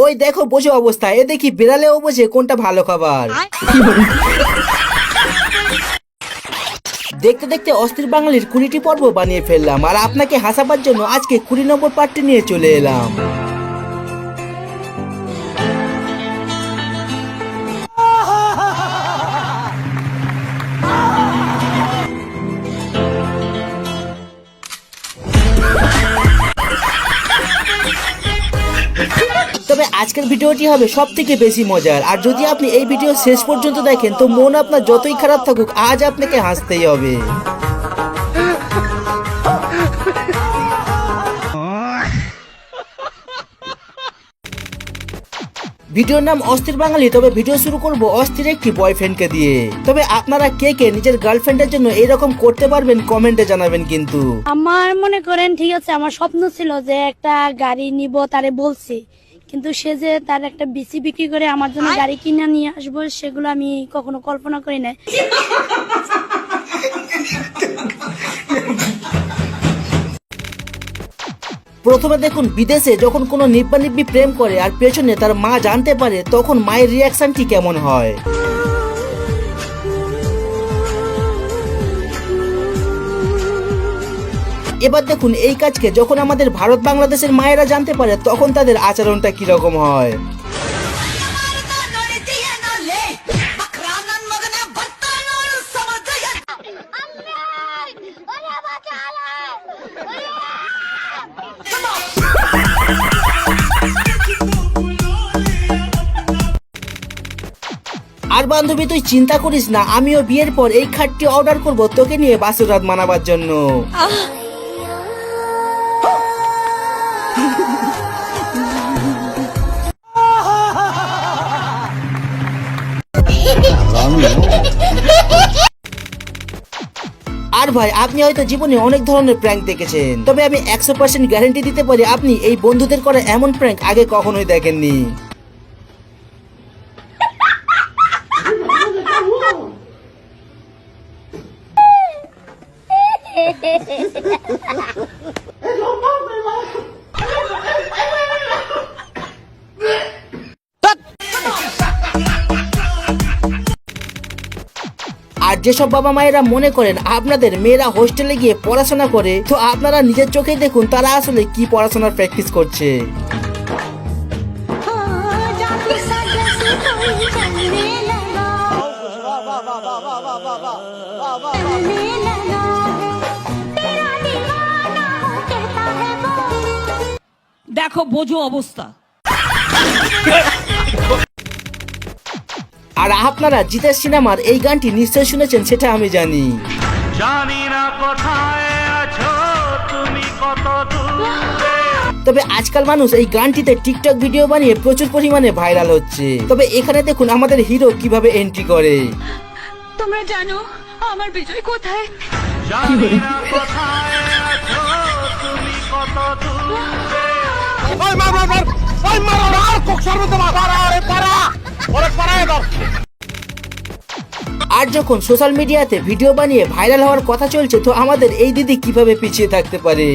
ওই দেখো বসে অবস্থা, এ দেখি বিড়ালেও বোঝে কোনটা ভালো খাবার। দেখতে দেখতে অস্থির বাঙালির 20টি পর্ব বানিয়ে ফেললাম, আর আপনাকে হাসাবার জন্য আজকে 20 নম্বর পার্টটি নিয়ে চলে এলাম। তবে আজকের ভিডিওটি হবে সব থেকে বেশি মজার, আর যদি আপনি এই ভিডিও শেষ পর্যন্ত দেখেন তো মন আপনার যতই খারাপ থাকুক আজ আপনাকে হাসতেই হবে। ভিডিওর নাম অস্থির বাঙালি। তবে ভিডিও শুরু করব অস্থির একটি বয়ফ্রেন্ডকে দিয়ে। তবে আপনারা কে কে নিজের গার্লফ্রেন্ডের জন্য এরকম করতে পারবেন কমেন্টে জানাবেন কিন্তু। আমার মনে করেন ঠিক আছে, আমার স্বপ্ন ছিল যে একটা গাড়ি নিব, তারে বলছি, কিন্তু সে যে তার একটা বিসি বিক্রি করে আমার জন্য গাড়ি কিনে নিয়ে আসবো সেগুলো আমি কখনো কল্পনা করি নাই। প্রথমে দেখুন, বিদেশে যখন কোনো নিব্বা নিব্বি প্রেম করে আর পেছনে তার মা জানতে পারে তখন মায়ের রিয়াকশনটি কেমন হয়। এবার দেখুন এই কাজকে যখন আমাদের ভারত বাংলাদেশের মায়েরা জানতে পারে তখন তাদের আচরণটা কিরকম হয়। আর বান্ধবী তুই চিন্তা করিস না, আমিও বিয়ের পর এই খাটটি অর্ডার করব তোকে নিয়ে বাসর রাত মানাবার জন্য। আর ভাই আপনি হয়তো জীবনে অনেক ধরনের প্র্যাঙ্ক দেখেছেন, তবে আমি 100% গ্যারান্টি দিতে পারি আপনি এই বন্ধুদের করা এমন প্র্যাঙ্ক আগে কখনোই দেখেননি। আর যেসব বাবা মায়েরা মনে করেন আপনাদের মেয়েরা হোস্টেলে গিয়ে পড়াশোনা করে, তো আপনারা নিজের চোখে দেখুন তারা আসলে কি পড়াশোনার প্র্যাকটিস করছে। দেখো বোঝো অবস্থা। আর আপনারা জিতেশ সিনেমার এই গানটি নিশ্চয়ই শুনেছেন, সেটা আমি জানি। তবে আজকাল মানুষ এই গানটিতে টিকটক ভিডিও বানিয়ে প্রচুর পরিমাণে ভাইরাল হচ্ছে। তবে এখানে দেখুন আমাদের হিরো কিভাবে এন্ট্রি করে। তোমরা জানো আমার বিজয় কোথায়? আর যখন সোশ্যাল মিডিয়াতে ভিডিও বানিয়ে ভাইরাল হওয়ার কথা চলছে, তো আমাদের এই দিদি কিভাবে পিছিয়ে থাকতে পারে।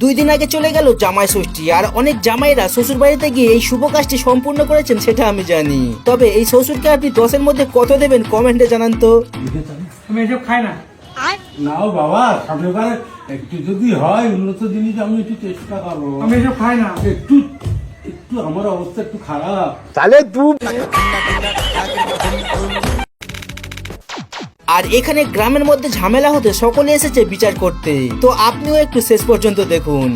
দুই দিন আগে চলে গেল জামাই ষষ্ঠী, আর অনেক জামাইরা শ্বশুর বাড়িতে গিয়ে এই শুভ কাজটি সম্পূর্ণ করেছেন সেটা আমি জানি। তবে এই শ্বশুরকে আপনি 10-এর মধ্যে কত দেবেন কমেন্টে জানান তো। আমি এসব খাই না। নাও বাবা, সামনেবার একটু যদি হয় উন্নত জিনিস আমি একটু চেষ্টা করবো। আমি এসব খাই না। একটু একটু আমার অবস্থা একটু খারাপ। তাহলে আর এখানে গ্রামের মধ্যে ঝামেলা হতে সকলে এসেছে বিচার করতে, তো আপনিও একটু শেষ পর্যন্ত দেখুন।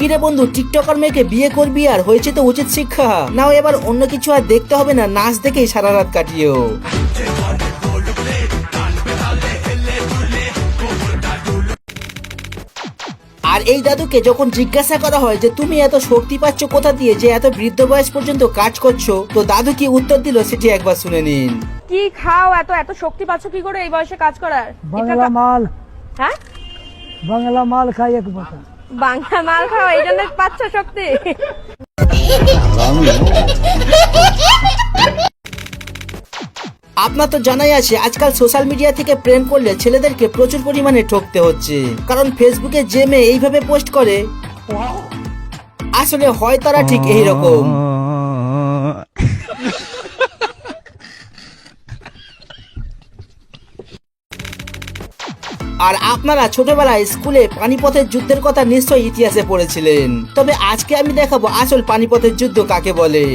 কিরে বন্ধু, টিকটকার মেয়েকে বিয়ে করবি আর হয়েছে তো উচিত শিক্ষা নাও, এবার অন্য কিছু আর দেখতে হবে না, নাচ দেখেই সারা রাত কাটিও। আর এই দাদুকে যখন জিজ্ঞাসা করা হয় যে তুমি এত শক্তি পাচ্ছ কোথা দিয়ে যে এত বৃদ্ধ বয়স পর্যন্ত কাজ করছো, তো দাদু কি উত্তর দিল সেটি একবার শুনে নিন। কি খাও এত এত শক্তি পাচ্ছ কি করে এই বয়সে কাজ করার? বাংলা মাল, হ্যাঁ বাংলা মাল খাই এক পাতা। বাংলা মাল খাও এই জন্য পাচ্ছ শক্তি? আপনার তো জানাই আছে আজকাল সোশ্যাল মিডিয়া থেকে প্রেম করলে ছেলেদেরকে প্রচুর পরিমাণে ঠকতে হচ্ছে, কারণ ফেসবুকে যে মেয়ে এইভাবে পোস্ট করে আসলে হয় তারা ঠিক এই রকম। আর আপনারা ছোটবেলায় স্কুলে পানিপথের যুদ্ধের কথা নিশ্চয়ই ইতিহাসে পড়েছিলেন, তবে আজকে আমি দেখাবো আসল পানিপথের যুদ্ধ কাকে বলে।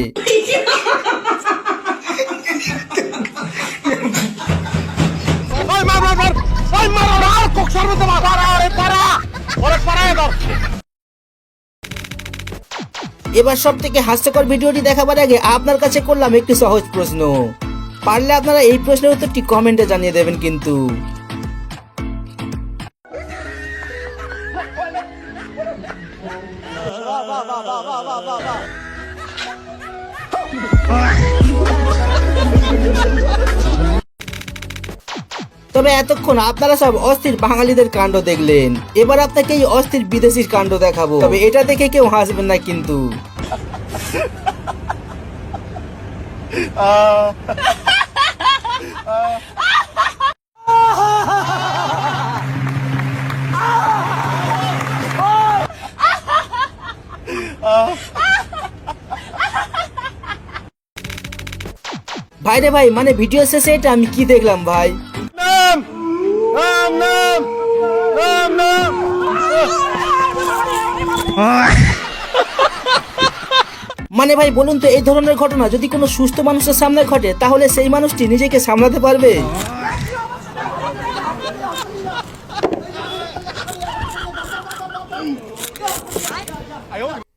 এবার সব থেকে হাস্যকর ভিডিওটি দেখাবার আগে আপনার কাছে করলাম একটি সহজ প্রশ্ন, পারলে আপনারা এই প্রশ্নের উত্তরটি কমেন্টে জানিয়ে দেবেন কিন্তু। তবে এতক্ষণ আপনারা সব অস্থির বাঙালিদের কাণ্ড দেখলেন, এবার আপনাকে এই অস্থির বিদেশির কাণ্ড দেখাবো, তবে এটা দেখে কেউ হাসবেন না কিন্তু। ভাই রে ভাই, মানে ভিডিও শেষে এটা আমি কি দেখলাম ভাই? মানে ভাই বলুন তো, এই ধরনের ঘটনা যদি কোনো সুস্থ মানুষের সামনে ঘটে তাহলে সেই মানুষটি নিজেকে সামলাতে পারবে?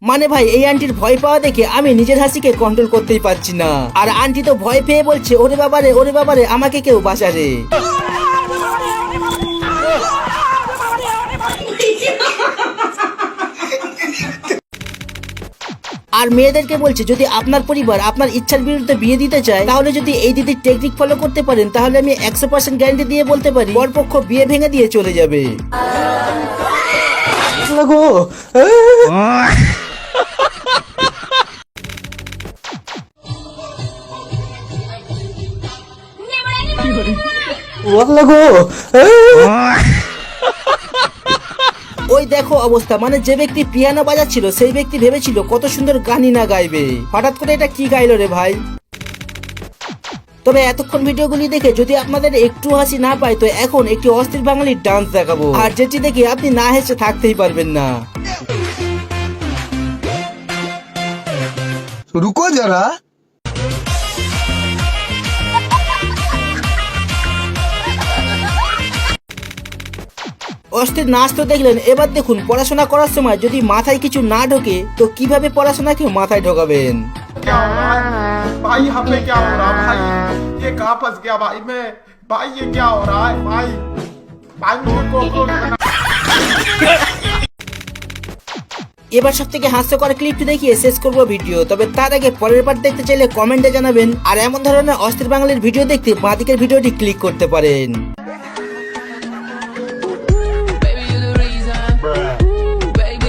মানে ভাই এই আন্টির ভয় পাওয়া দেখে আমি নিজের হাসিকে কন্ট্রোল করতেই পারছি না, আর আন্টি তো ভয় পেয়ে বলছে ওরে বাবারে আমাকে কেউ বাঁচারে। আর মেয়েদেরকে বলছে যদি আপনার পরিবার আপনার ইচ্ছার বিরুদ্ধে বিয়ে দিতে চায় তাহলে যদি এই দিদির টেকনিক ফলো করতে পারেন তাহলে আমি 100% গ্যারান্টি দিয়ে বলতে পারি বরপক্ষ বিয়ে ভেঙে দিয়ে চলে যাবে। ওই দেখো অবস্থা, মানে যে ব্যক্তি পিয়ানো বাজাচ্ছিল সেই ব্যক্তি ভেবেছিল কত সুন্দর গানই না গাইবে, হঠাৎ করে এটা কি গাইলো রে ভাই। তবে এতক্ষণ ভিডিওগুলি দেখে যদি আপনাদের একটু হাসি না পায় তো এখন একটি অস্থির বাঙালির ডান্স দেখাবো, আর যেটি দেখে আপনি না হেসে থাকতেই পারবেন না। रुको जरा। অস্থির নাচ তো দেখলেন, এবার দেখুন পড়াশোনা করার সময় যদি মাথায় কিছু না ঢোকে তো কিভাবে পড়াশোনাকে মাথায় ঢোকাবেন। क्या हो रहा है भाई? यहाँ पे क्या हो रहा है भाई? ये कहाँ फंस गया भाई मैं? भाई ये क्या हो रहा है भाई? भाई मुझे कॉकरोच बना। এবার সব থেকে হাস্যকর ক্লিপটি দেখিয়ে শেষ করবো ভিডিও, তবে তার আগে পরের পার্ট দেখতে চাইলে কমেন্টে জানাবেন, আর এমন ধরনের অস্থির বাঙালির ভিডিও দেখতে বাঁদিকের ভিডিওটি ক্লিক করতে পারেন। Baby,